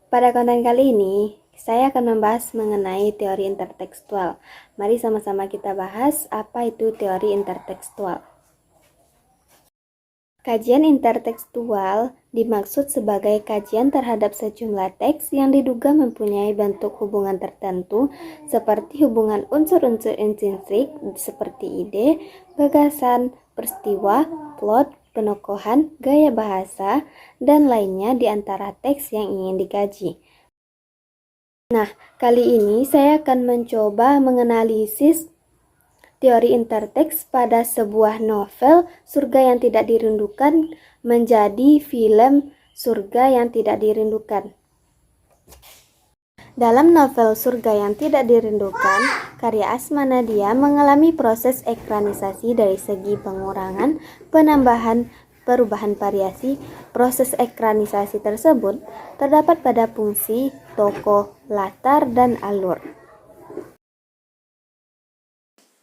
Pada konten kali ini, saya akan membahas mengenai teori intertekstual. Mari sama-sama kita bahas apa itu teori intertekstual. Kajian intertekstual dimaksud sebagai kajian terhadap sejumlah teks yang diduga mempunyai bentuk hubungan tertentu seperti hubungan unsur-unsur intrinsik seperti ide, gagasan, peristiwa, plot, penokohan, gaya bahasa, dan lainnya di antara teks yang ingin dikaji. Nah, kali ini saya akan mencoba menganalisis teori interteks pada sebuah novel Surga yang Tidak Dirindukan menjadi film Surga yang Tidak Dirindukan. Dalam novel Surga yang Tidak Dirindukan, karya Asma Nadia mengalami proses ekranisasi dari segi pengurangan, penambahan, perubahan variasi. Proses ekranisasi tersebut terdapat pada fungsi, tokoh, latar, dan alur.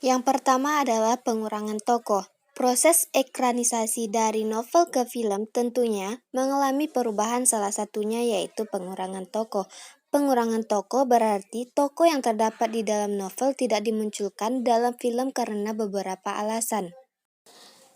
Yang pertama adalah pengurangan tokoh. Proses ekranisasi dari novel ke film tentunya mengalami perubahan, salah satunya yaitu pengurangan tokoh. Pengurangan tokoh berarti tokoh yang terdapat di dalam novel tidak dimunculkan dalam film karena beberapa alasan.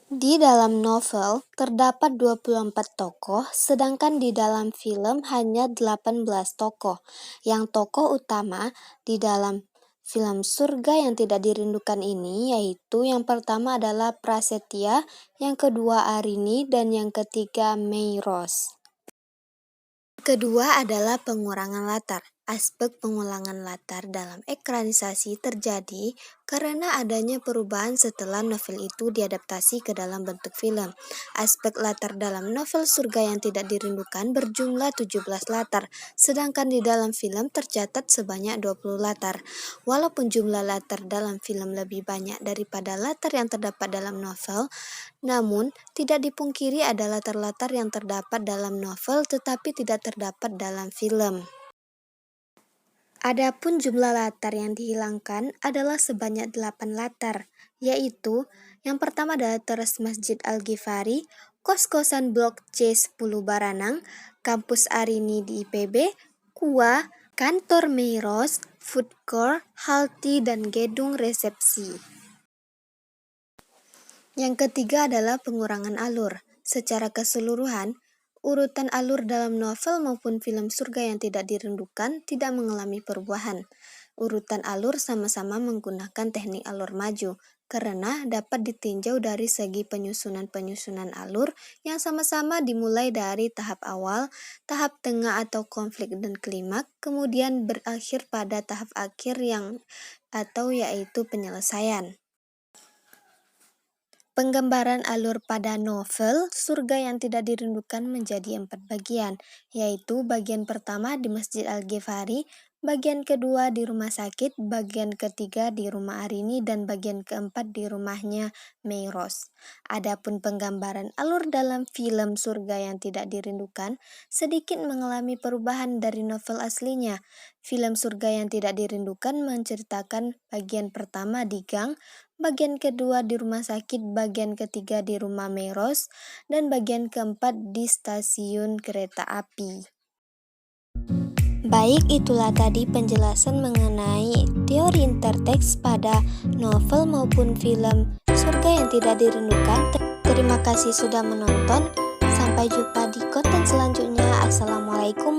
Di dalam novel terdapat 24 tokoh, sedangkan di dalam film hanya 18 tokoh. Yang tokoh utama di dalam film Surga yang Tidak Dirindukan ini yaitu yang pertama adalah Prasetya, yang kedua Arini, dan yang ketiga Meiros. Kedua adalah pengurangan latar. Aspek pengulangan latar dalam ekranisasi terjadi karena adanya perubahan setelah novel itu diadaptasi ke dalam bentuk film. Aspek latar dalam novel Surga yang Tidak Dirindukan berjumlah 17 latar, sedangkan di dalam film tercatat sebanyak 20 latar. Walaupun jumlah latar dalam film lebih banyak daripada latar yang terdapat dalam novel, namun tidak dipungkiri ada latar-latar yang terdapat dalam novel tetapi tidak terdapat dalam film. Adapun jumlah latar yang dihilangkan adalah sebanyak 8 latar, yaitu yang pertama adalah teras Masjid Al-Ghifari, kos-kosan Blok C10 Baranang, kampus Arini di IPB, KUA, kantor Meiros, food court, halte, dan gedung resepsi. Yang ketiga adalah pengurangan alur. Secara keseluruhan, urutan alur dalam novel maupun film Surga yang Tidak Dirindukan tidak mengalami perubahan. Urutan alur sama-sama menggunakan teknik alur maju, karena dapat ditinjau dari segi penyusunan alur yang sama-sama dimulai dari tahap awal, tahap tengah atau konflik dan klimaks, kemudian berakhir pada tahap akhir yaitu penyelesaian. Penggambaran alur pada novel Surga yang Tidak Dirindukan menjadi 4 bagian, yaitu bagian pertama di Masjid Al-Ghifari, bagian kedua di rumah sakit, bagian ketiga di rumah Arini, dan bagian keempat di rumahnya Meiros. Adapun penggambaran alur dalam film Surga yang Tidak Dirindukan sedikit mengalami perubahan dari novel aslinya. Film Surga yang Tidak Dirindukan menceritakan bagian pertama di gang, bagian kedua di rumah sakit, bagian ketiga di rumah Meiros, dan bagian keempat di stasiun kereta api. Baik, itulah tadi penjelasan mengenai teori interteks pada novel maupun film Surga yang Tidak Dirindukan. Terima kasih sudah menonton. Sampai jumpa di konten selanjutnya. Assalamualaikum